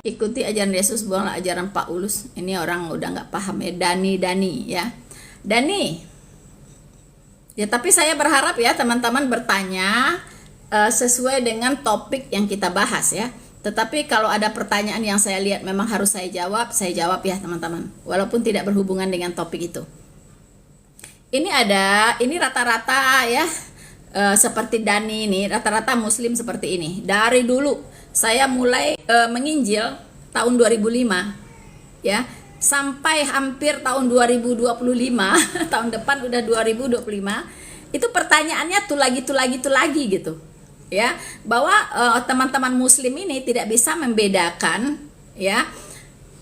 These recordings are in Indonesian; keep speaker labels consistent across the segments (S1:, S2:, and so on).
S1: Ikuti ajaran Yesus, buanglah ajaran Paulus. Ini orang udah nggak paham ya. Dani ya, Dani ya. Tapi saya berharap ya teman-teman bertanya sesuai dengan topik yang kita bahas ya. Tetapi kalau ada pertanyaan yang saya lihat memang harus saya jawab ya teman-teman, walaupun tidak berhubungan dengan topik itu. Ini rata-rata ya, seperti Dani ini rata-rata muslim seperti ini. Dari dulu saya mulai menginjil tahun 2005 ya, sampai hampir tahun 2025 tahun depan udah 2025, itu pertanyaannya tuh lagi gitu ya, bahwa teman-teman muslim ini tidak bisa membedakan ya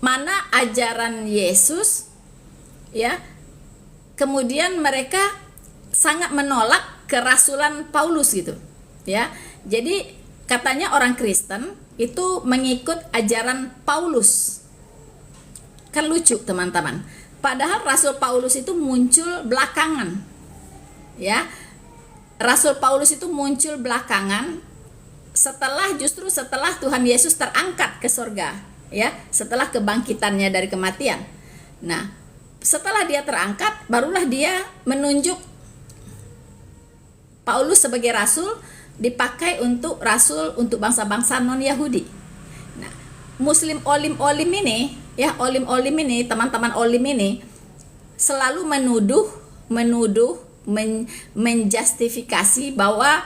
S1: mana ajaran Yesus ya. Kemudian mereka sangat menolak kerasulan Paulus gitu ya. Jadi katanya orang Kristen itu mengikut ajaran Paulus. Kan lucu teman-teman. Padahal Rasul Paulus itu muncul belakangan. Ya. Rasul Paulus itu muncul belakangan justru setelah Tuhan Yesus terangkat ke sorga, ya, setelah kebangkitannya dari kematian. Nah, setelah dia terangkat, barulah dia menunjuk Paulus sebagai rasul, dipakai untuk rasul untuk bangsa-bangsa non-Yahudi. Nah, Muslim olim ini, ya, olim ini, teman-teman olim ini selalu menjustifikasi bahwa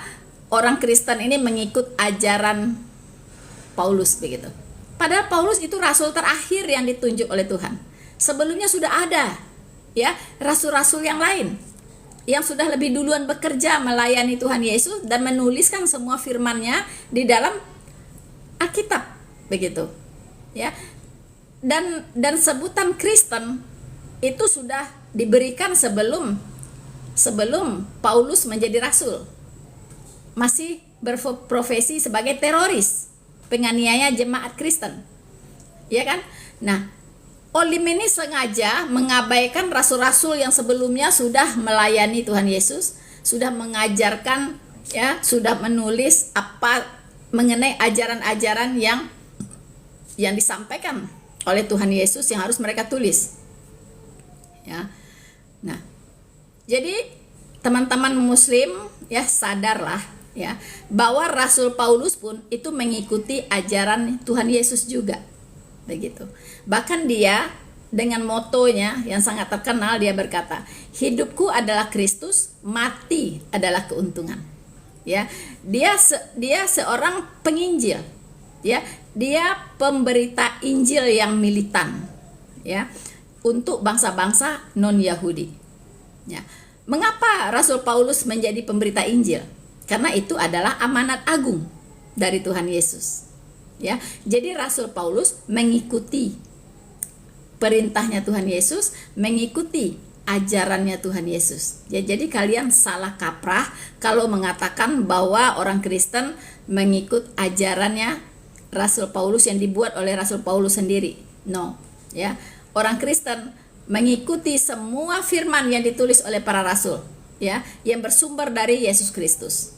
S1: orang Kristen ini mengikut ajaran Paulus begitu. Padahal Paulus itu rasul terakhir yang ditunjuk oleh Tuhan. Sebelumnya sudah ada ya rasul-rasul yang lain yang sudah lebih duluan bekerja melayani Tuhan Yesus dan menuliskan semua firman-Nya di dalam Alkitab begitu. Ya. Dan sebutan Kristen itu sudah diberikan sebelum Paulus menjadi rasul. Masih berprofesi sebagai teroris, penganiaya jemaat Kristen. Ya kan? Nah, olim ini sengaja mengabaikan rasul-rasul yang sebelumnya sudah melayani Tuhan Yesus, sudah mengajarkan ya, sudah menulis apa mengenai ajaran-ajaran yang disampaikan oleh Tuhan Yesus yang harus mereka tulis. Ya. Nah, jadi teman-teman muslim ya sadarlah ya bahwa Rasul Paulus pun itu mengikuti ajaran Tuhan Yesus juga. Begitu. Bahkan dia dengan motonya yang sangat terkenal, dia berkata, hidupku adalah Kristus, mati adalah keuntungan. Ya, dia seorang penginjil. Ya, dia pemberita Injil yang militan. Ya, untuk bangsa-bangsa non-Yahudi. Ya. Mengapa Rasul Paulus menjadi pemberita Injil? Karena itu adalah amanat agung dari Tuhan Yesus. Ya, jadi Rasul Paulus mengikuti perintahnya Tuhan Yesus, mengikuti ajarannya Tuhan Yesus. Ya, jadi kalian salah kaprah kalau mengatakan bahwa orang Kristen mengikut ajarannya Rasul Paulus yang dibuat oleh Rasul Paulus sendiri. No, ya. Orang Kristen mengikuti semua firman yang ditulis oleh para rasul, ya, yang bersumber dari Yesus Kristus.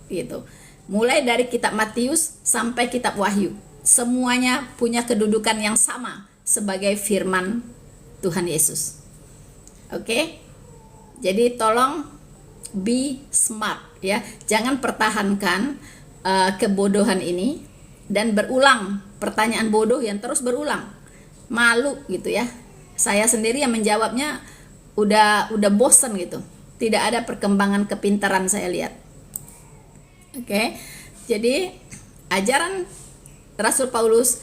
S1: Gitu. Mulai dari kitab Matius sampai kitab Wahyu, semuanya punya kedudukan yang sama sebagai firman Tuhan Yesus. Oke? Jadi tolong be smart ya. Jangan pertahankan kebodohan ini dan berulang pertanyaan bodoh yang terus berulang. Malu gitu ya. Saya sendiri yang menjawabnya udah bosan gitu. Tidak ada perkembangan kepintaran saya lihat. Oke, jadi ajaran Rasul Paulus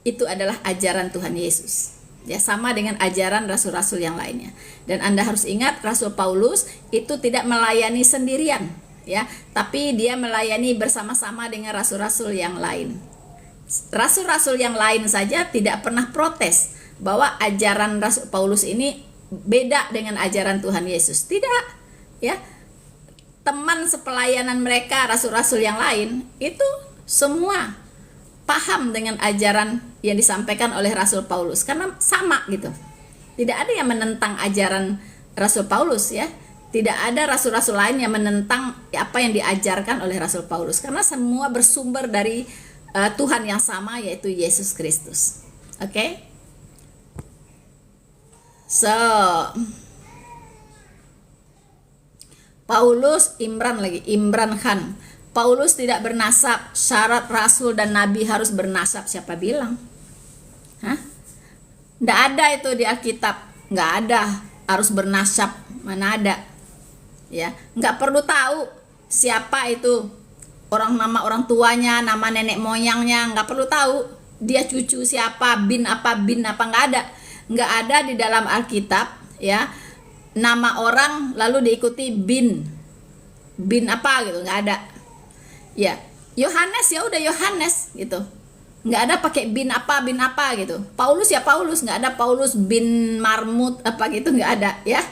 S1: itu adalah ajaran Tuhan Yesus. Ya, sama dengan ajaran rasul-rasul yang lainnya. Dan Anda harus ingat, Rasul Paulus itu tidak melayani sendirian, ya, tapi dia melayani bersama-sama dengan rasul-rasul yang lain. Rasul-rasul yang lain saja tidak pernah protes bahwa ajaran Rasul Paulus ini beda dengan ajaran Tuhan Yesus. Tidak, ya. Teman sepelayanan mereka, rasul-rasul yang lain, itu semua paham dengan ajaran yang disampaikan oleh Rasul Paulus, karena sama gitu. Tidak ada yang menentang ajaran Rasul Paulus ya. Tidak ada rasul-rasul lain yang menentang apa yang diajarkan oleh Rasul Paulus, karena semua bersumber dari Tuhan yang sama, yaitu Yesus Kristus. Oke? So, Paulus, Imran Khan. Paulus tidak bernasab, syarat rasul dan nabi harus bernasab. Siapa bilang? Hah? Nggak ada itu di Alkitab. Nggak ada harus bernasab. Mana ada? Ya, nggak perlu tahu siapa itu nama orang tuanya, nama nenek moyangnya, nggak perlu tahu dia cucu siapa, bin apa, nggak ada di dalam Alkitab ya, nama orang lalu diikuti bin apa gitu, nggak ada ya. Yohanes ya udah Yohanes gitu, nggak ada pakai bin apa gitu. Paulus ya Paulus, nggak ada Paulus bin Marmut apa gitu, nggak ada ya.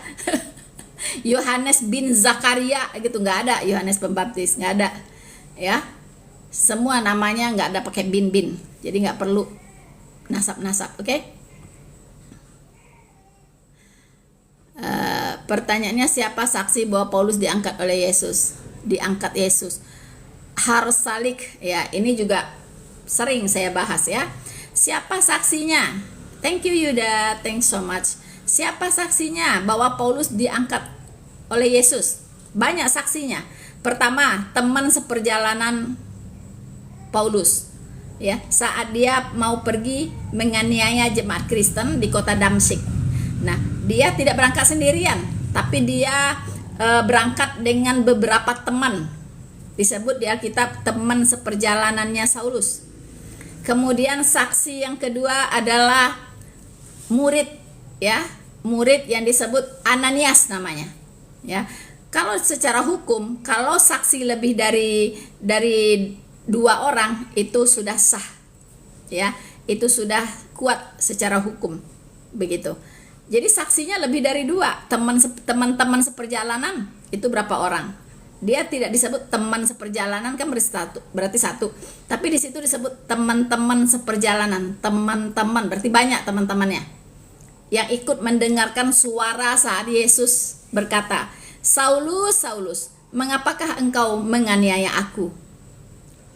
S1: Yohanes bin Zakaria gitu, nggak ada. Yohanes Pembaptis nggak ada ya. Semua namanya nggak ada pakai bin, jadi nggak perlu nasab. Oke? Pertanyaannya, siapa saksi bahwa Paulus diangkat oleh Yesus? Diangkat Yesus harus salik ya. Ini juga sering saya bahas ya. Siapa saksinya? Thank you Yuda, thanks so much. Siapa saksinya bahwa Paulus diangkat oleh Yesus? Banyak saksinya. Pertama, teman seperjalanan Paulus ya, saat dia mau pergi menganiaya jemaat Kristen di kota Damsyik. Nah, dia tidak berangkat sendirian, tapi dia berangkat dengan beberapa teman. Disebut di Alkitab teman seperjalanannya Saulus. Kemudian saksi yang kedua adalah murid ya, murid yang disebut Ananias namanya ya. Kalau secara hukum, kalau saksi lebih dari 2 orang itu sudah sah ya, itu sudah kuat secara hukum begitu. Jadi saksinya lebih dari 2. Teman-teman seperjalanan itu berapa orang? Dia tidak disebut teman seperjalanan, kan berarti satu. Tapi di situ disebut teman-teman seperjalanan. Teman-teman berarti banyak teman-temannya yang ikut mendengarkan suara saat Yesus berkata, Saulus, Saulus, mengapakah engkau menganiaya aku?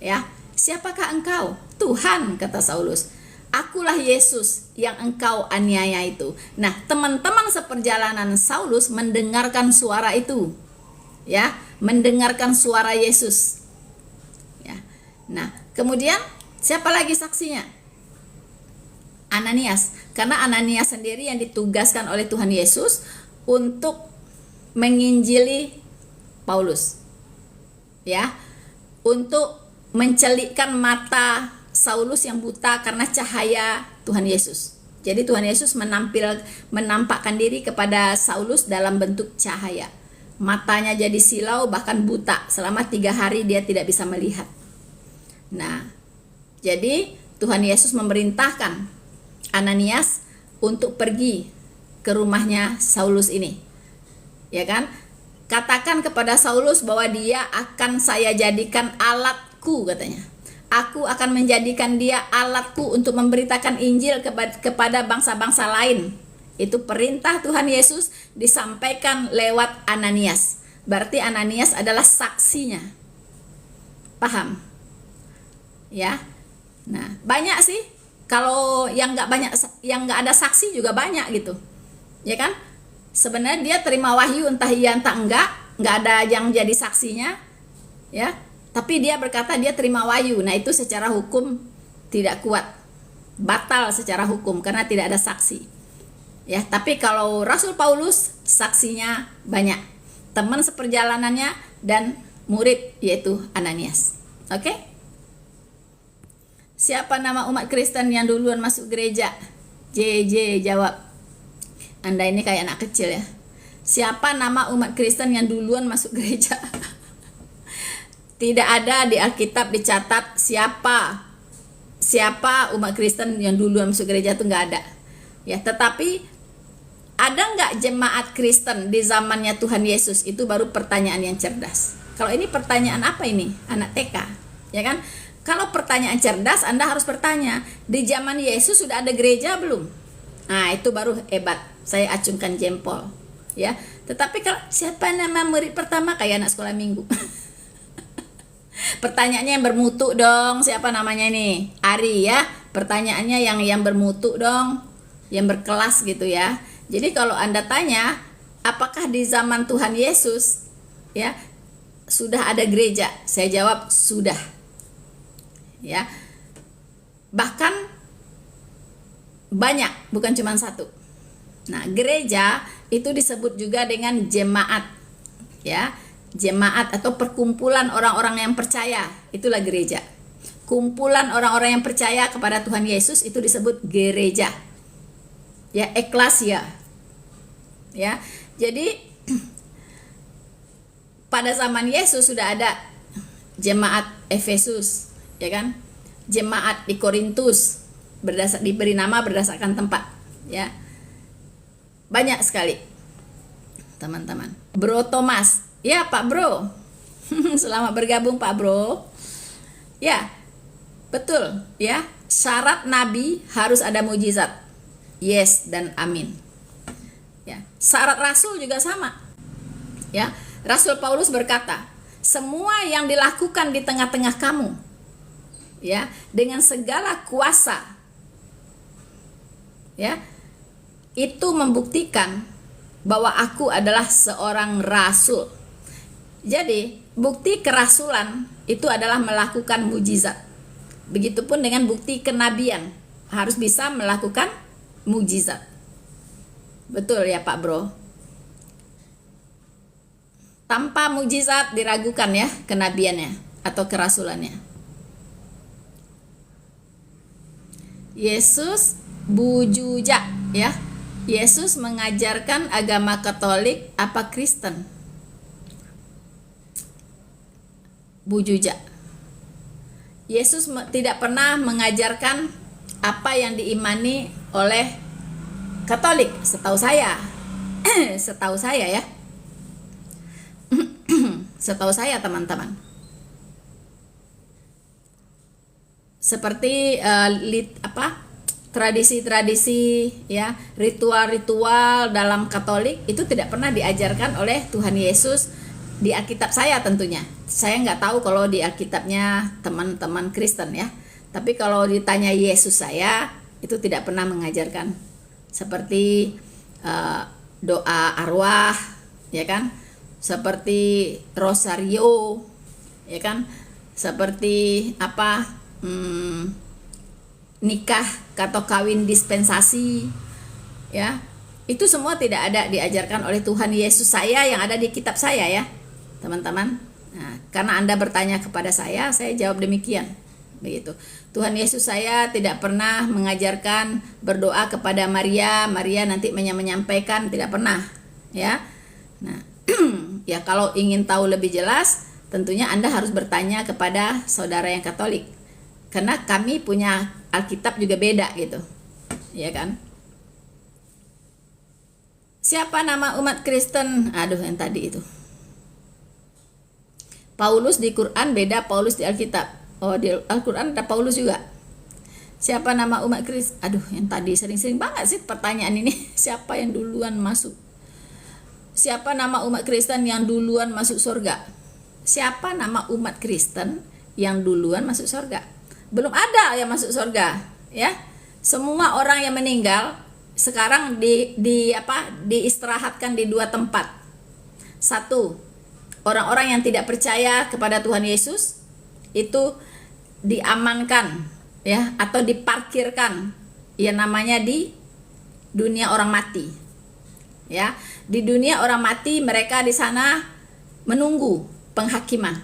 S1: Ya, siapakah engkau? Tuhan, kata Saulus. Akulah Yesus yang engkau aniaya itu. Nah, teman-teman seperjalanan Saulus mendengarkan suara itu. Ya, mendengarkan suara Yesus. Ya. Nah, kemudian siapa lagi saksinya? Ananias. Karena Ananias sendiri yang ditugaskan oleh Tuhan Yesus untuk menginjili Paulus. Ya. Untuk mencelikkan mata Saulus yang buta karena cahaya Tuhan Yesus. Jadi Tuhan Yesus menampakkan diri kepada Saulus dalam bentuk cahaya. Matanya jadi silau, bahkan buta. Selama 3 hari dia tidak bisa melihat. Nah, jadi Tuhan Yesus memerintahkan Ananias untuk pergi ke rumahnya Saulus ini. Ya kan? Katakan kepada Saulus bahwa dia akan saya jadikan alatku, katanya. Aku akan menjadikan dia alatku untuk memberitakan Injil kepada bangsa-bangsa lain. Itu perintah Tuhan Yesus disampaikan lewat Ananias. Berarti Ananias adalah saksinya. Paham? Ya. Nah, banyak sih. Kalau yang nggak ada saksi juga banyak gitu. Ya kan? Sebenarnya dia terima wahyu entah iya entah enggak ada yang jadi saksinya. Ya. Tapi dia berkata dia terima wahyu. Nah, itu secara hukum tidak kuat. Batal secara hukum karena tidak ada saksi. Ya, tapi kalau Rasul Paulus saksinya banyak. Teman seperjalanannya dan murid yaitu Ananias. Oke? Siapa nama umat Kristen yang duluan masuk gereja? JJ jawab. Anda ini kayak anak kecil ya. Siapa nama umat Kristen yang duluan masuk gereja? Tidak ada di Alkitab dicatat siapa umat Kristen yang duluan masuk gereja, itu nggak ada. Ya, tetapi ada nggak jemaat Kristen di zamannya Tuhan Yesus? Itu baru pertanyaan yang cerdas. Kalau ini pertanyaan apa ini? Anak TK, ya kan? Kalau pertanyaan cerdas, Anda harus bertanya, di zaman Yesus sudah ada gereja belum? Nah, itu baru hebat. Saya acungkan jempol, ya. Tetapi kalau siapa nama murid pertama, kayak anak sekolah minggu. Pertanyaannya yang bermutu dong. Siapa namanya nih? Ari, ya. Pertanyaannya yang bermutu dong, yang berkelas gitu ya. Jadi kalau Anda tanya, apakah di zaman Tuhan Yesus, ya, sudah ada gereja? Saya jawab sudah. Ya. Bahkan banyak, bukan cuma satu. Nah, gereja itu disebut juga dengan jemaat, ya. Jemaat atau perkumpulan orang-orang yang percaya, itulah gereja. Kumpulan orang-orang yang percaya kepada Tuhan Yesus itu disebut gereja. Ya, eklesia. Ya. Jadi pada zaman Yesus sudah ada jemaat Efesus, ya kan? Jemaat di Korintus diberi nama berdasarkan tempat, ya. Banyak sekali, teman-teman. Bro Thomas, ya Pak Bro. Selamat bergabung Pak Bro. Ya, betul, ya. Syarat nabi harus ada mujizat. Yes dan amin. Ya, syarat rasul juga sama. Ya, Rasul Paulus berkata, semua yang dilakukan di tengah-tengah kamu, ya, dengan segala kuasa, ya, itu membuktikan bahwa aku adalah seorang rasul. Jadi, bukti kerasulan itu adalah melakukan mujizat. Begitupun dengan bukti kenabian, harus bisa melakukan mujizat. Betul ya Pak Bro? Tanpa mujizat diragukan ya kenabiannya atau kerasulannya. Yesus bujuja, ya. Yesus mengajarkan agama Katolik apa Kristen? Bujuja. Yesus tidak pernah mengajarkan apa yang diimani oleh Katolik, setahu saya. Setahu saya ya. Setahu saya teman-teman. Seperti tradisi-tradisi, ya, ritual-ritual dalam Katolik itu tidak pernah diajarkan oleh Tuhan Yesus di Alkitab saya tentunya. Saya nggak tahu kalau di Alkitabnya teman-teman Kristen ya. Tapi kalau ditanya Yesus saya, itu tidak pernah mengajarkan seperti doa arwah, ya kan? Seperti rosario, ya kan? Seperti nikah atau kawin dispensasi, ya. Itu semua tidak ada diajarkan oleh Tuhan Yesus saya yang ada di kitab saya ya, teman-teman. Nah, karena Anda bertanya kepada saya jawab demikian. Begitu. Tuhan Yesus saya tidak pernah mengajarkan berdoa kepada Maria nanti menyampaikan, tidak pernah, ya. Nah, ya kalau ingin tahu lebih jelas, tentunya Anda harus bertanya kepada saudara yang Katolik. Karena kami punya Alkitab juga beda gitu. Ya kan? Siapa nama umat Kristen? Aduh, yang tadi itu. Paulus di Quran beda, Paulus di Alkitab. Oh, di Al-Quran ada Paulus juga. Siapa nama umat Kristen? Aduh, yang tadi sering-sering banget sih pertanyaan ini. Siapa yang duluan masuk? Siapa nama umat Kristen yang duluan masuk surga? Siapa nama umat Kristen yang duluan masuk surga? Belum ada yang masuk surga, ya. Semua orang yang meninggal sekarang diistirahatkan di dua tempat. Satu, orang-orang yang tidak percaya kepada Tuhan Yesus itu diamankan, ya, atau diparkirkan, ya, namanya di dunia orang mati, ya. Di dunia orang mati mereka di sana menunggu penghakiman.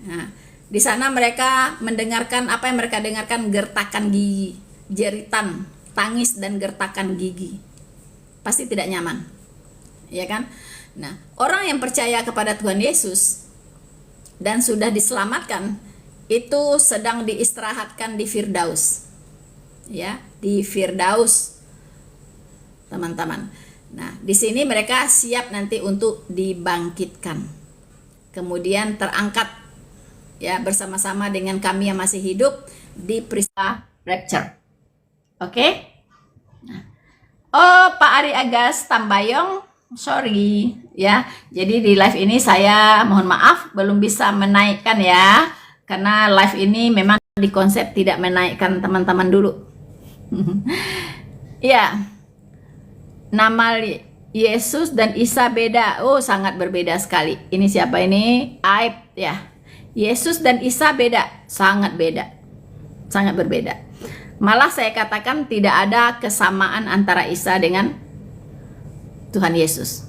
S1: Nah, di sana mereka mendengarkan apa yang mereka dengarkan, gertakan gigi, jeritan, tangis dan gertakan gigi. Pasti tidak nyaman, ya kan? Nah, orang yang percaya kepada Tuhan Yesus dan sudah diselamatkan itu sedang diistirahatkan di Firdaus, ya, di Firdaus, teman-teman. Nah, di sini mereka siap nanti untuk dibangkitkan, kemudian terangkat, ya bersama-sama dengan kami yang masih hidup di peristiwa rapture. Oke? Oh, Pak Ari Agas Tambayong, sorry ya. Jadi di live ini saya mohon maaf belum bisa menaikkan ya, karena live ini memang dikonsep tidak menaikkan teman-teman dulu. Ya, nama Yesus dan Isa beda. Oh, sangat berbeda sekali. Ini siapa ini? Aib ya. Yesus dan Isa beda, sangat beda. Sangat berbeda. Malah saya katakan tidak ada kesamaan antara Isa dengan Tuhan Yesus.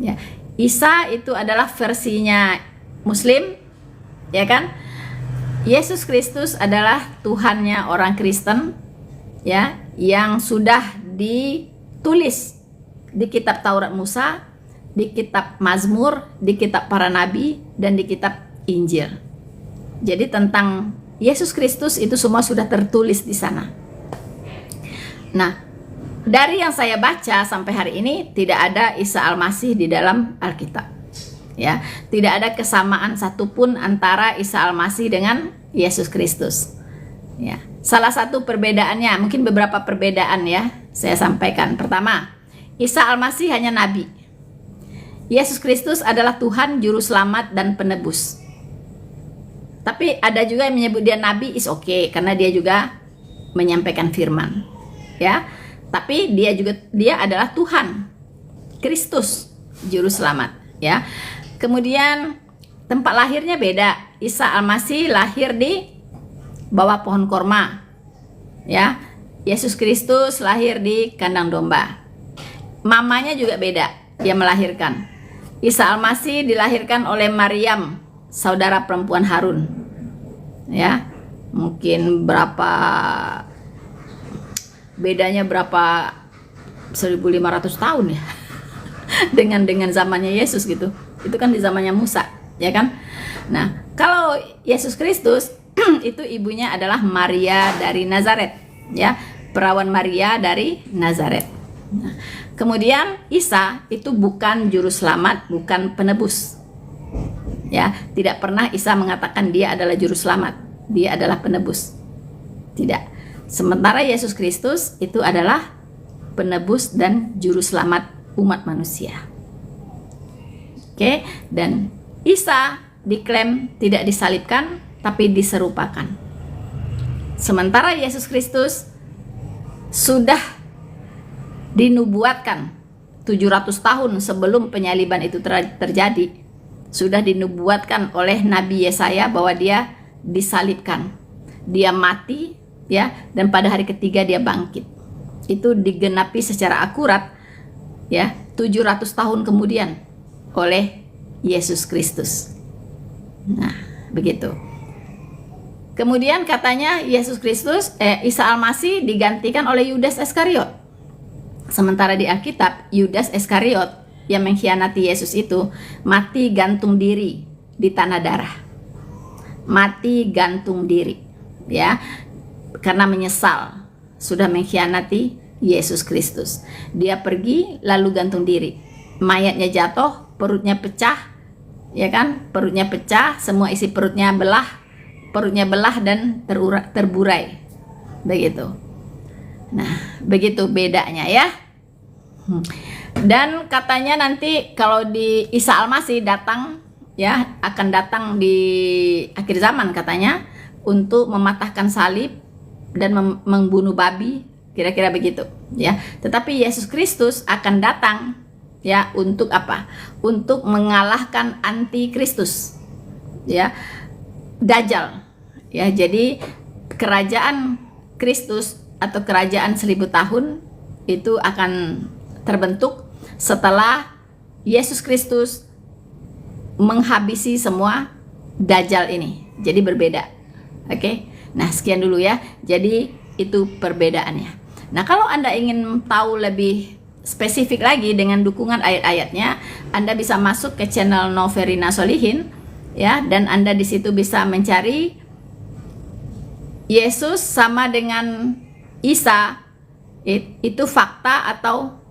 S1: Ya, Isa itu adalah versinya Muslim, ya kan? Yesus Kristus adalah Tuhannya orang Kristen, ya, yang sudah ditulis di kitab Taurat Musa, di kitab Mazmur, di kitab para nabi, dan di kitab Injil. Jadi tentang Yesus Kristus itu semua sudah tertulis di sana. Nah, dari yang saya baca sampai hari ini tidak ada Isa Al-Masih di dalam Alkitab. Ya, tidak ada kesamaan satupun antara Isa Al-Masih dengan Yesus Kristus. Ya, salah satu perbedaannya, mungkin beberapa perbedaan ya, saya sampaikan. Pertama, Isa Al-Masih hanya nabi. Yesus Kristus adalah Tuhan, juru selamat dan penebus. Tapi ada juga yang menyebut dia nabi, is okay, karena dia juga menyampaikan firman, ya. Tapi dia adalah Tuhan, Kristus, juru selamat, ya. Kemudian tempat lahirnya beda. Isa Al-Masih lahir di bawah pohon korma, ya. Yesus Kristus lahir di kandang domba. Mamanya juga beda, dia melahirkan. Isa Al-Masih dilahirkan oleh Maryam, saudara perempuan Harun, ya. Mungkin bedanya berapa 1500 tahun ya dengan zamannya Yesus gitu. Itu kan di zamannya Musa, ya kan. Nah, kalau Yesus Kristus itu ibunya adalah Maria dari Nazaret, ya, perawan Maria dari Nazaret. Nah, kemudian Isa itu bukan juru selamat, bukan penebus. Ya, tidak pernah Isa mengatakan dia adalah juru selamat, dia adalah penebus. Tidak. Sementara Yesus Kristus itu adalah penebus dan juru selamat umat manusia. Oke, dan Isa diklaim tidak disalibkan tapi diserupakan. Sementara Yesus Kristus sudah dinubuatkan 700 tahun sebelum penyaliban itu terjadi. Sudah dinubuatkan oleh Nabi Yesaya bahwa dia disalibkan, dia mati, ya, dan pada hari ketiga dia bangkit. Itu digenapi secara akurat, ya, 700 tahun kemudian oleh Yesus Kristus. Nah, begitu. Kemudian katanya Yesus Kristus, Isa Al-Masih digantikan oleh Yudas Iskariot. Sementara di Alkitab, Yudas Iskariot yang mengkhianati Yesus itu mati gantung diri di tanah darah. Mati gantung diri, ya, karena menyesal sudah mengkhianati Yesus Kristus. Dia pergi lalu gantung diri. Mayatnya jatuh, perutnya pecah, ya kan? Perutnya pecah, semua isi perutnya belah dan terburai. Begitu. Nah, begitu bedanya ya. Dan katanya nanti kalau di Isa Al-Masih datang, ya, akan datang di akhir zaman katanya untuk mematahkan salib dan membunuh babi, kira-kira begitu, ya. Tetapi Yesus Kristus akan datang, ya, untuk apa? Untuk mengalahkan antikristus, ya, Dajjal, ya. Jadi kerajaan Kristus atau kerajaan 1000 tahun itu akan terbentuk setelah Yesus Kristus menghabisi semua Dajjal ini. Jadi berbeda. Oke. Nah, sekian dulu ya. Jadi itu perbedaannya. Nah, kalau Anda ingin tahu lebih spesifik lagi dengan dukungan ayat-ayatnya, Anda bisa masuk ke channel Noverina Solihin, ya, dan Anda di situ bisa mencari Yesus sama dengan Isa itu fakta atau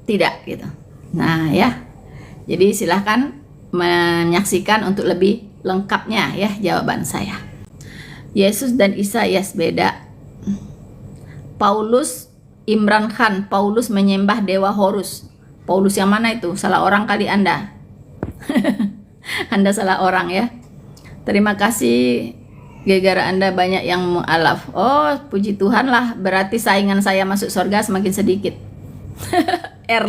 S1: tidak gitu. Nah, ya. Jadi silahkan menyaksikan untuk lebih lengkapnya ya jawaban saya. Yesus dan Isa yes beda. Paulus, Imran Khan, Paulus menyembah dewa Horus. Paulus yang mana itu? Salah orang kali Anda. Anda salah orang ya. Terima kasih, gara-gara Anda banyak yang mu'alaf. Oh, puji Tuhan lah, berarti saingan saya masuk surga semakin sedikit. R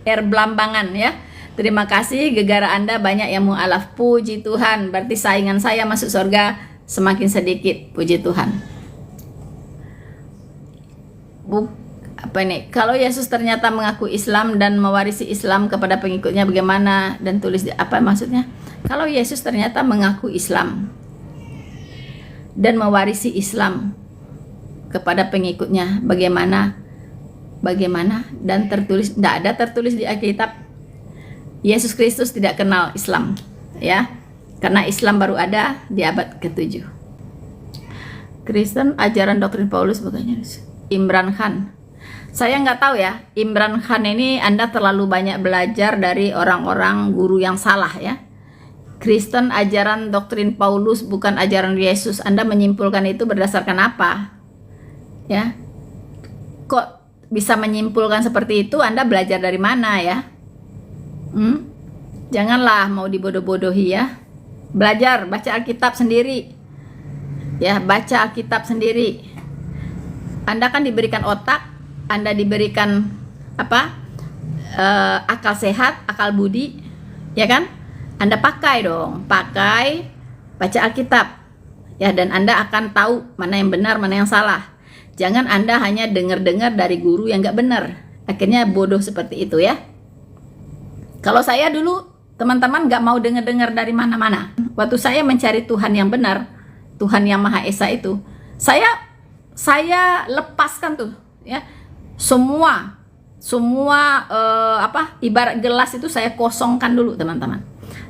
S1: belambangan ya. Terima kasih, gara-gara Anda banyak yang mu'alaf. Puji Tuhan, berarti saingan saya masuk surga semakin sedikit. Puji Tuhan. Apa nih? Kalau Yesus ternyata mengaku Islam dan mewarisi Islam kepada pengikutnya bagaimana? Dan tulis apa maksudnya? Kalau Yesus ternyata mengaku Islam dan mewarisi Islam kepada pengikutnya bagaimana? Bagaimana? Dan tertulis, tidak ada tertulis di Alkitab Yesus Kristus tidak kenal Islam ya, karena Islam baru ada di abad ke-7. Kristen ajaran doktrin Paulus bukannya Imran Khan. Saya nggak tahu ya, Imran Khan ini Anda terlalu banyak belajar dari orang-orang guru yang salah ya. Kristen ajaran doktrin Paulus bukan ajaran Yesus. Anda menyimpulkan itu berdasarkan apa? Ya, kok bisa menyimpulkan seperti itu? Anda belajar dari mana ya? Janganlah mau dibodoh-bodohi ya. Belajar, baca Alkitab sendiri. Ya, baca Alkitab sendiri. Anda kan diberikan otak, Anda diberikan apa? Akal sehat, akal budi, ya kan? Anda pakai dong, pakai baca Alkitab. Ya, dan Anda akan tahu mana yang benar, mana yang salah. Jangan Anda hanya dengar-dengar dari guru yang nggak benar. Akhirnya bodoh seperti itu ya. Kalau saya dulu, teman-teman nggak mau dengar-dengar dari mana-mana. Waktu saya mencari Tuhan yang benar, Tuhan yang Maha Esa itu, saya lepaskan tuh ya. Semua ibarat gelas itu saya kosongkan dulu teman-teman.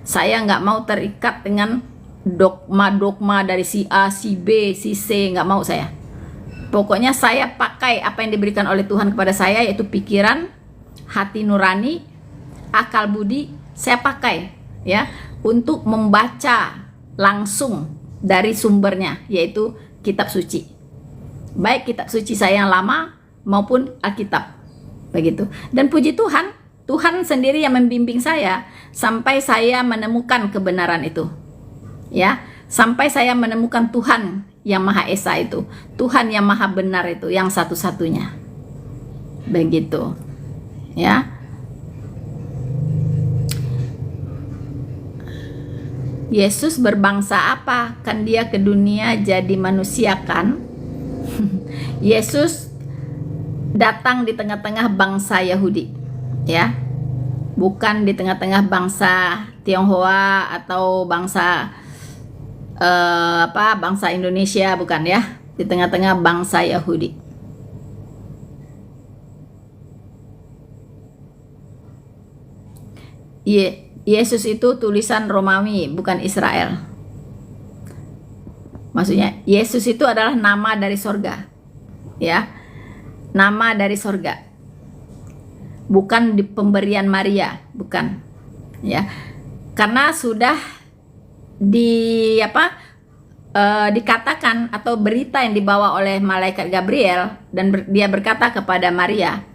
S1: Saya nggak mau terikat dengan dogma-dogma dari si A, si B, si C, nggak mau saya. Pokoknya saya pakai apa yang diberikan oleh Tuhan kepada saya, yaitu pikiran, hati nurani, akal budi, saya pakai ya untuk membaca langsung dari sumbernya, yaitu kitab suci. Baik kitab suci saya yang lama maupun Alkitab. Begitu. Dan puji Tuhan, Tuhan sendiri yang membimbing saya sampai saya menemukan kebenaran itu. Ya, sampai saya menemukan Tuhan yang Maha Esa itu, Tuhan yang Maha Benar itu, yang satu-satunya. Begitu. Ya. Yesus berbangsa apa? Kan dia ke dunia jadi manusia kan? Yesus datang di tengah-tengah bangsa Yahudi, ya, bukan di tengah-tengah bangsa Tionghoa atau bangsa bangsa Indonesia, bukan ya, di tengah-tengah bangsa Yahudi. Yesus itu tulisan Romawi, bukan Israel. Maksudnya Yesus itu adalah nama dari sorga, ya. Nama dari sorga, bukan di pemberian Maria, bukan ya, karena sudah dikatakan atau berita yang dibawa oleh malaikat Gabriel, dan dia berkata kepada Maria,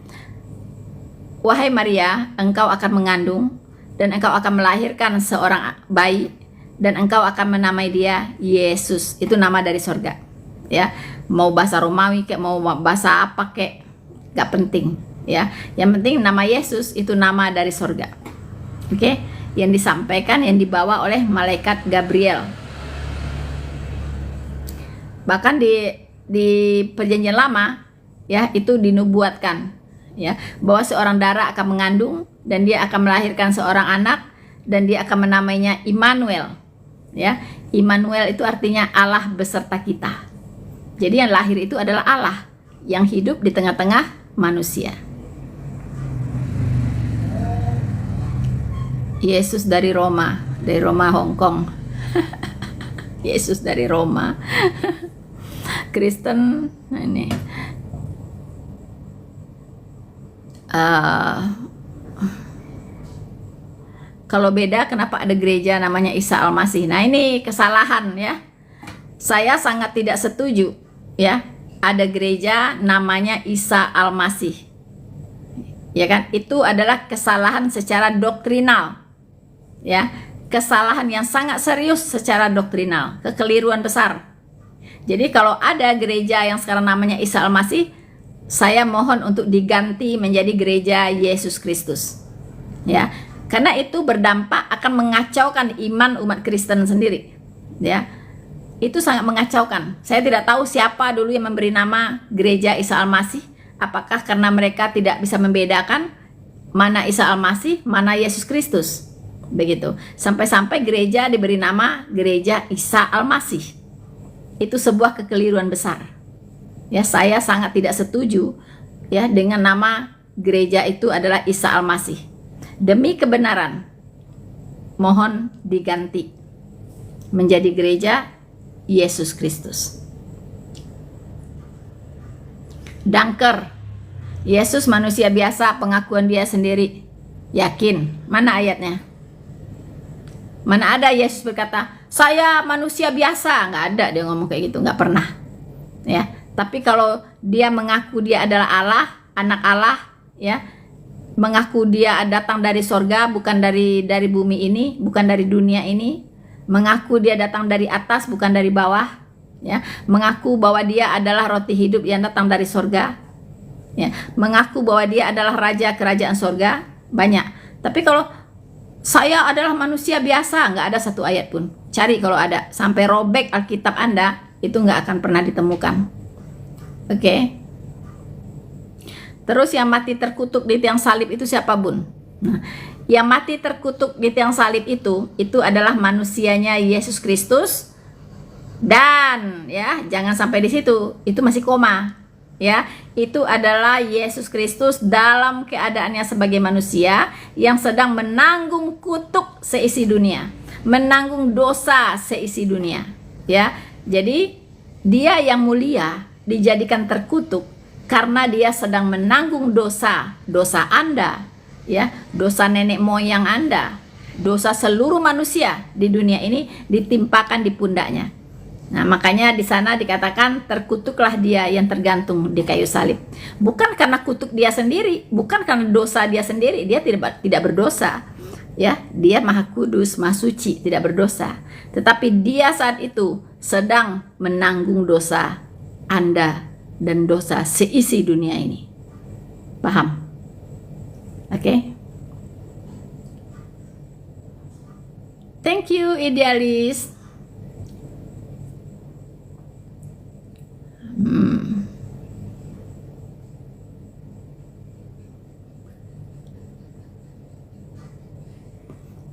S1: wahai Maria, engkau akan mengandung dan engkau akan melahirkan seorang bayi dan engkau akan menamai dia Yesus. Itu nama dari sorga ya. Mau bahasa Romawi kayak mau bahasa apa kayak gak penting ya. Yang penting nama Yesus itu nama dari sorga. Oke, yang disampaikan, yang dibawa oleh malaikat Gabriel. Bahkan di perjanjian lama ya, itu dinubuatkan ya, bahwa seorang dara akan mengandung dan dia akan melahirkan seorang anak dan dia akan menamainya Immanuel ya. Immanuel itu artinya Allah beserta kita. Jadi yang lahir itu adalah Allah yang hidup di tengah-tengah manusia. Yesus dari Roma Hong Kong. Yesus dari Roma. Kristen ini. Kalau beda, kenapa ada gereja namanya Isa Al-Masih? Nah, ini kesalahan ya. Saya sangat tidak setuju ya, ada gereja namanya Isa Al-Masih. Ya kan? Itu adalah kesalahan secara doktrinal. Ya, kesalahan yang sangat serius secara doktrinal, kekeliruan besar. Jadi kalau ada gereja yang sekarang namanya Isa Al-Masih, saya mohon untuk diganti menjadi gereja Yesus Kristus. Ya, karena itu berdampak akan mengacaukan iman umat Kristen sendiri. Ya, itu sangat mengacaukan. Saya tidak tahu siapa dulu yang memberi nama gereja Isa Al-Masih. Apakah karena mereka tidak bisa membedakan mana Isa Al-Masih, mana Yesus Kristus. Begitu. Sampai-sampai gereja diberi nama gereja Isa Al-Masih. Itu sebuah kekeliruan besar. Ya, saya sangat tidak setuju ya dengan nama gereja itu adalah Isa Al-Masih. Demi kebenaran, mohon diganti menjadi gereja Yesus Kristus. Dangker, Yesus manusia biasa, pengakuan dia sendiri. Yakin? Mana ayatnya? Mana ada Yesus berkata, saya manusia biasa? Nggak ada dia ngomong kayak gitu, nggak pernah. Ya, tapi kalau dia mengaku dia adalah Allah, anak Allah, ya, mengaku dia datang dari sorga, bukan dari bumi ini, bukan dari dunia ini, mengaku dia datang dari atas, bukan dari bawah, ya, mengaku bahwa dia adalah roti hidup yang datang dari sorga, ya, mengaku bahwa dia adalah raja kerajaan sorga, banyak. Tapi kalau saya adalah manusia biasa, nggak ada satu ayat pun. Cari kalau ada, sampai robek Alkitab Anda, itu nggak akan pernah ditemukan. Oke. Terus yang mati terkutuk di tiang salib itu siapa, Bun? Nah, yang mati terkutuk di tiang salib itu adalah manusianya Yesus Kristus. Dan ya, jangan sampai di situ, itu masih koma. Ya, itu adalah Yesus Kristus dalam keadaannya sebagai manusia yang sedang menanggung kutuk seisi dunia, menanggung dosa seisi dunia. Ya, jadi dia yang mulia dijadikan terkutuk karena dia sedang menanggung dosa Anda, ya, dosa nenek moyang Anda, dosa seluruh manusia di dunia ini ditimpakan di pundaknya. Nah, makanya di sana dikatakan terkutuklah dia yang tergantung di kayu salib. Bukan karena kutuk dia sendiri, bukan karena dosa dia sendiri, dia tidak berdosa. Ya, dia maha kudus, maha suci, tidak berdosa. Tetapi dia saat itu sedang menanggung dosa Anda dan dosa seisi dunia ini. Paham? Oke? Thank you, idealis.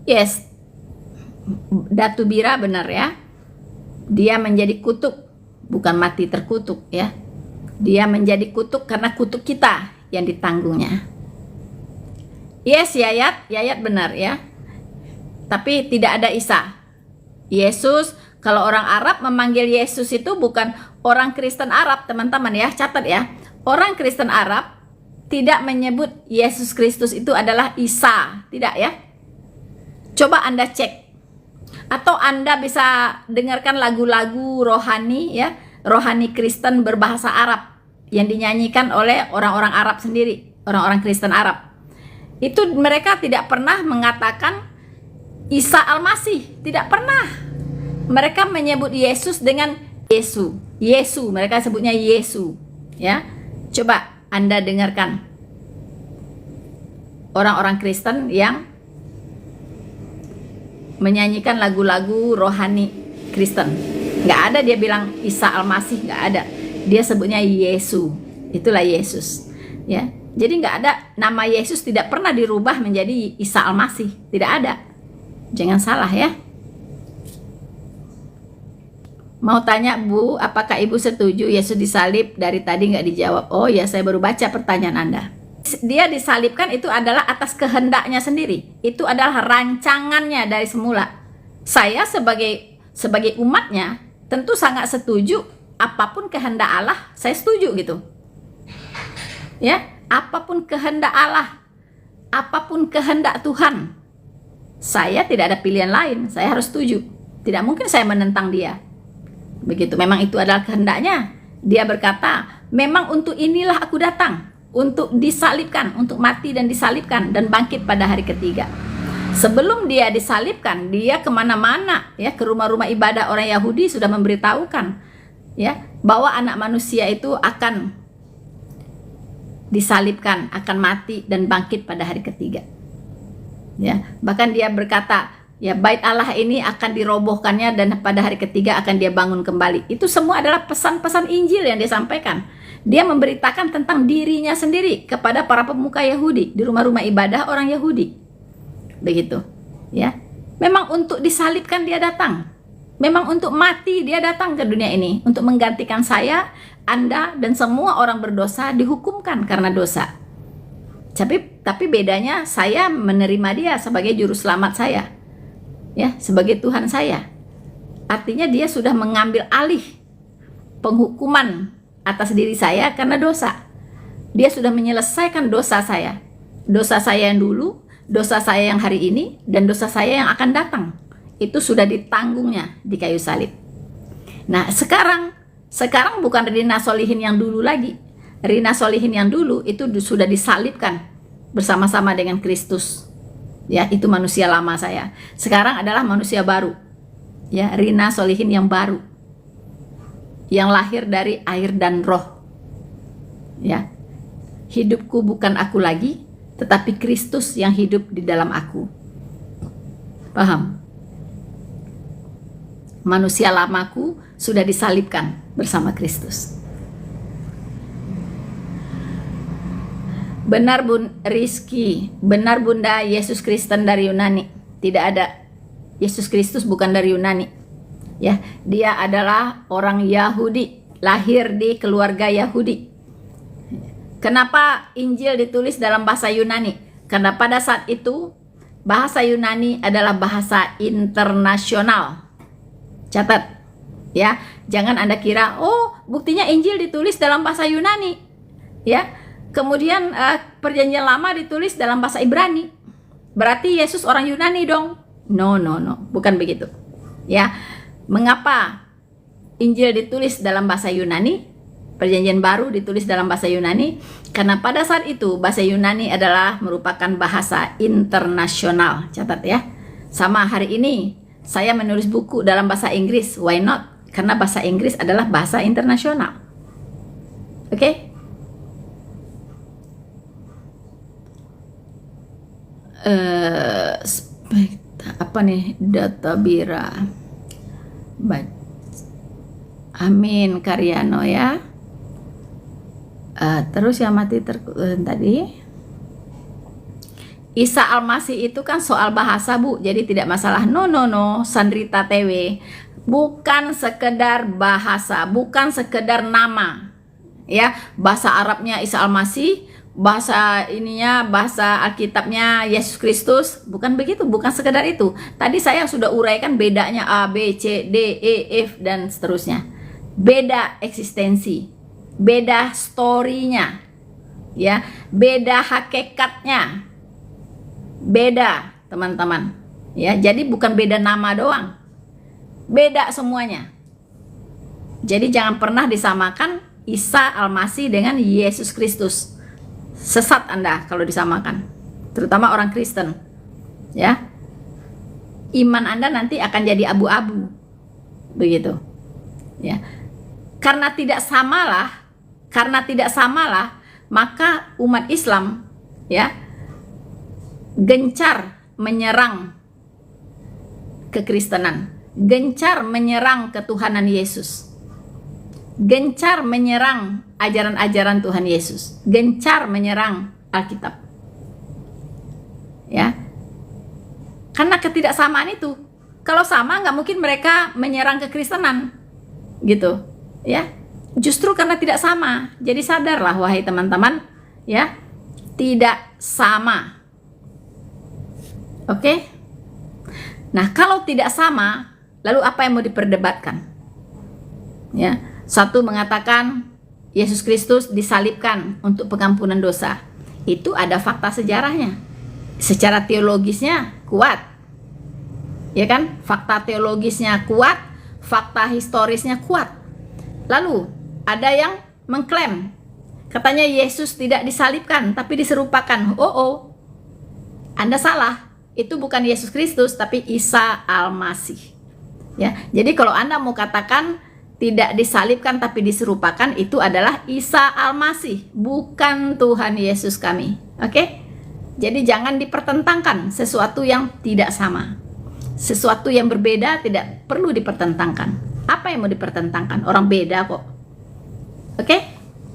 S1: Yes, Datu Bira benar ya. Dia menjadi kutuk, bukan mati terkutuk ya. Dia menjadi kutuk karena kutuk kita yang ditanggungnya. Yes, Yayat benar ya. Tapi tidak ada Isa. Yesus, kalau orang Arab memanggil Yesus itu bukan orang Kristen Arab, teman-teman ya, catat ya. Orang Kristen Arab tidak menyebut Yesus Kristus itu adalah Isa, tidak ya. Coba Anda cek, atau Anda bisa dengarkan lagu-lagu rohani ya, rohani Kristen berbahasa Arab yang dinyanyikan oleh orang-orang Arab sendiri, orang-orang Kristen Arab. Itu mereka tidak pernah mengatakan Isa Al-Masih, tidak pernah. Mereka menyebut Yesus dengan Yesu, mereka sebutnya Yesu ya. Coba Anda dengarkan orang-orang Kristen yang menyanyikan lagu-lagu rohani Kristen. Nggak ada dia bilang Isa Al-Masih, nggak ada. Dia sebutnya Yesu, itulah Yesus ya. Jadi nggak ada, nama Yesus tidak pernah dirubah menjadi Isa Al-Masih, tidak ada. Jangan salah ya. Mau tanya Bu, apakah Ibu setuju Yesus disalib? Dari tadi nggak dijawab. Oh ya, saya baru baca pertanyaan Anda. Dia disalibkan itu adalah atas kehendaknya sendiri. Itu adalah rancangannya dari semula. Saya sebagai umatnya tentu sangat setuju apapun kehendak Allah, saya setuju gitu. Ya, apapun kehendak Allah, apapun kehendak Tuhan, saya tidak ada pilihan lain, saya harus setuju. Tidak mungkin saya menentang dia. Begitu, memang itu adalah kehendaknya. Dia berkata, memang untuk inilah aku datang, untuk disalibkan, untuk mati dan disalibkan dan bangkit pada hari ketiga. Sebelum dia disalibkan, dia kemana-mana, ya, ke rumah-rumah ibadah orang Yahudi sudah memberitahukan, ya, bahwa anak manusia itu akan disalibkan, akan mati dan bangkit pada hari ketiga. Ya, bahkan dia berkata, ya, bait Allah ini akan dirobohkannya dan pada hari ketiga akan dia bangun kembali. Itu semua adalah pesan-pesan Injil yang dia sampaikan. Dia memberitakan tentang dirinya sendiri kepada para pemuka Yahudi di rumah-rumah ibadah orang Yahudi. Begitu, ya. Memang untuk disalibkan dia datang. Memang untuk mati dia datang ke dunia ini untuk menggantikan saya, Anda dan semua orang berdosa dihukumkan karena dosa. Tapi bedanya saya menerima dia sebagai juru selamat saya. Ya, sebagai Tuhan saya. Artinya dia sudah mengambil alih penghukuman atas diri saya karena dosa. Dia sudah menyelesaikan dosa saya. Dosa saya yang dulu, dosa saya yang hari ini, dan dosa saya yang akan datang. Itu sudah ditanggungnya di kayu salib. Nah, sekarang bukan Rina Solihin yang dulu lagi. Rina Solihin yang dulu itu sudah disalibkan bersama-sama dengan Kristus. Ya, itu manusia lama saya. Sekarang adalah manusia baru. Ya, Rina Solihin yang baru. Yang lahir dari air dan roh. Ya. Hidupku bukan aku lagi, tetapi Kristus yang hidup di dalam aku. Paham? Manusia lamaku sudah disalibkan bersama Kristus. Benar Bun Rizky, benar Bunda, Yesus Kristen dari Yunani. Tidak ada. Yesus Kristus bukan dari Yunani. Ya, dia adalah orang Yahudi, lahir di keluarga Yahudi. Kenapa Injil ditulis dalam bahasa Yunani? Karena pada saat itu bahasa Yunani adalah bahasa internasional. Catat, ya, jangan Anda kira, oh, buktinya Injil ditulis dalam bahasa Yunani, ya. Kemudian Perjanjian Lama ditulis dalam bahasa Ibrani, berarti Yesus orang Yunani dong? No, bukan begitu, ya. Mengapa Injil ditulis dalam bahasa Yunani? Perjanjian Baru ditulis dalam bahasa Yunani karena pada saat itu bahasa Yunani adalah merupakan bahasa internasional. Catat ya. Sama hari ini saya menulis buku dalam bahasa Inggris. Why not? Karena bahasa Inggris adalah bahasa internasional. Oke? Apa nih? Data Bira. Amin Karyano ya. Terus yang mati tadi Isa Almasih itu kan soal bahasa Bu, jadi tidak masalah. No, Sandrita TW, bukan sekedar bahasa, bukan sekedar nama, ya. Bahasa Arabnya Isa Almasih, bahasa ininya, bahasa Alkitabnya Yesus Kristus, bukan begitu, bukan sekedar itu. Tadi saya sudah uraikan bedanya A, B, C, D, E, F dan seterusnya. Beda eksistensi, beda story-nya, ya, beda hakikatnya, beda teman-teman, ya. Jadi bukan beda nama doang, beda semuanya. Jadi jangan pernah disamakan Isa Almasih dengan Yesus Kristus. Sesat Anda kalau disamakan, terutama orang Kristen, ya. Iman Anda nanti akan jadi abu-abu, begitu, ya. Karena tidak samalah, maka umat Islam, ya, gencar menyerang kekristenan, gencar menyerang ketuhanan Yesus, gencar menyerang ajaran-ajaran Tuhan Yesus, gencar menyerang Alkitab, ya. Karena ketidaksamaan itu. Kalau sama nggak mungkin mereka menyerang kekristenan, gitu. Ya, justru karena tidak sama. Jadi sadarlah wahai teman-teman, ya, tidak sama. Oke? Nah, kalau tidak sama, lalu apa yang mau diperdebatkan? Ya, satu mengatakan Yesus Kristus disalibkan untuk pengampunan dosa. Itu ada fakta sejarahnya. Secara teologisnya kuat, ya kan? Fakta teologisnya kuat, fakta historisnya kuat. Lalu ada yang mengklaim katanya Yesus tidak disalibkan tapi diserupakan. Anda salah. Itu bukan Yesus Kristus tapi Isa Al-Masih. Ya, jadi kalau Anda mau katakan tidak disalibkan tapi diserupakan, itu adalah Isa Al-Masih, bukan Tuhan Yesus kami. Oke? Jadi jangan dipertentangkan sesuatu yang tidak sama. Sesuatu yang berbeda tidak perlu dipertentangkan. Apa yang mau dipertentangkan? Orang beda kok. Oke?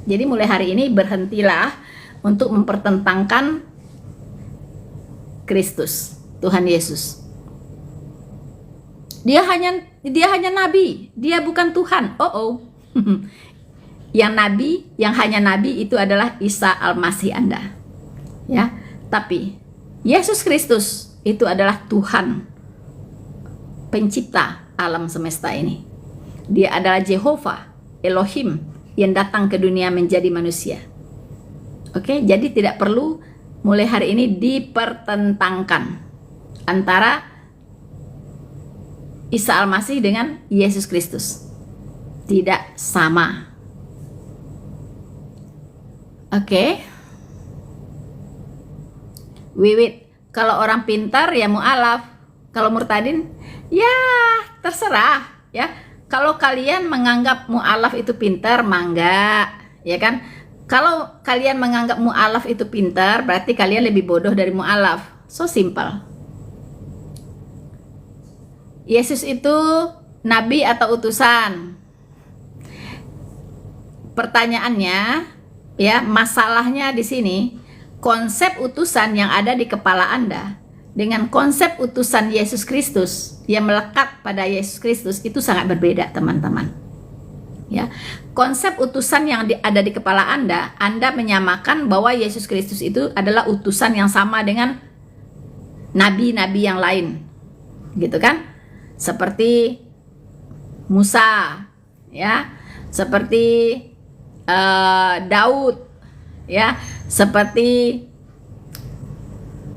S1: Jadi mulai hari ini berhentilah untuk mempertentangkan Kristus, Tuhan Yesus. Dia hanya nabi, dia bukan Tuhan. Yang hanya nabi itu adalah Isa Al-Masih Anda. Ya, tapi Yesus Kristus itu adalah Tuhan, pencipta alam semesta ini. Dia adalah Jehovah, Elohim yang datang ke dunia menjadi manusia. Oke, jadi tidak perlu mulai hari ini dipertentangkan antara Isa Al-Masih dengan Yesus Kristus. Tidak sama. Oke. Wiwit, kalau orang pintar ya mu'alaf. Kalau murtadin, ya terserah ya. Kalau kalian menganggap mu'alaf itu pintar, mangga, ya kan? Kalau kalian menganggap mu'alaf itu pintar, berarti kalian lebih bodoh dari mu'alaf. So simple. Yesus itu nabi atau utusan? Pertanyaannya, ya, masalahnya di sini, konsep utusan yang ada di kepala Anda dengan konsep utusan Yesus Kristus yang melekat pada Yesus Kristus itu sangat berbeda, teman-teman. Ya, konsep utusan yang ada di kepala Anda menyamakan bahwa Yesus Kristus itu adalah utusan yang sama dengan nabi-nabi yang lain, gitu kan? Seperti Musa, ya, seperti Daud, ya, seperti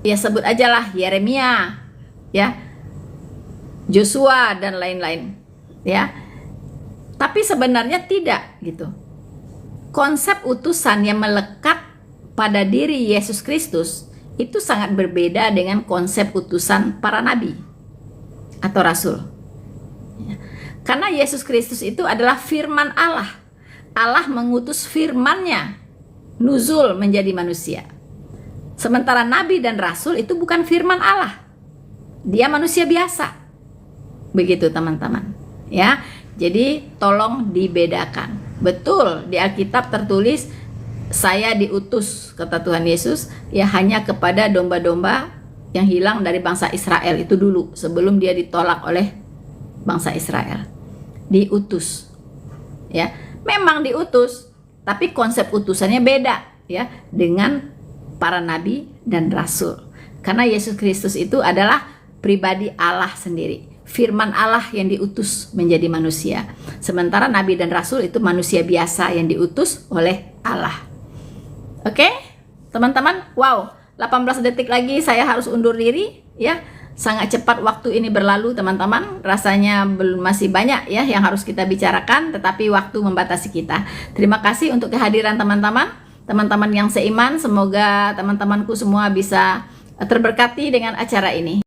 S1: ya sebut aja lah Yeremia, ya, Joshua dan lain-lain, ya. Tapi sebenarnya tidak gitu. Konsep utusan yang melekat pada diri Yesus Kristus itu sangat berbeda dengan konsep utusan para nabi atau rasul. Karena Yesus Kristus itu adalah firman Allah. Allah mengutus firman-Nya nuzul menjadi manusia. Sementara nabi dan rasul itu bukan firman Allah. Dia manusia biasa. Begitu, teman-teman. Ya. Jadi tolong dibedakan. Betul, di Alkitab tertulis saya diutus, kata Tuhan Yesus, ya hanya kepada domba-domba yang hilang dari bangsa Israel itu dulu, sebelum dia ditolak oleh bangsa Israel. Diutus, ya, memang diutus, tapi konsep utusannya beda, ya, dengan para nabi dan rasul. Karena Yesus Kristus itu adalah pribadi Allah sendiri, firman Allah yang diutus menjadi manusia. Sementara nabi dan rasul itu manusia biasa yang diutus oleh Allah. Oke, teman-teman, wow. 18 detik lagi saya harus undur diri, ya. Sangat cepat waktu ini berlalu, teman-teman. Rasanya belum masih banyak ya yang harus kita bicarakan, tetapi waktu membatasi kita. Terima kasih untuk kehadiran teman-teman. Teman-teman yang seiman, semoga teman-temanku semua bisa terberkati dengan acara ini.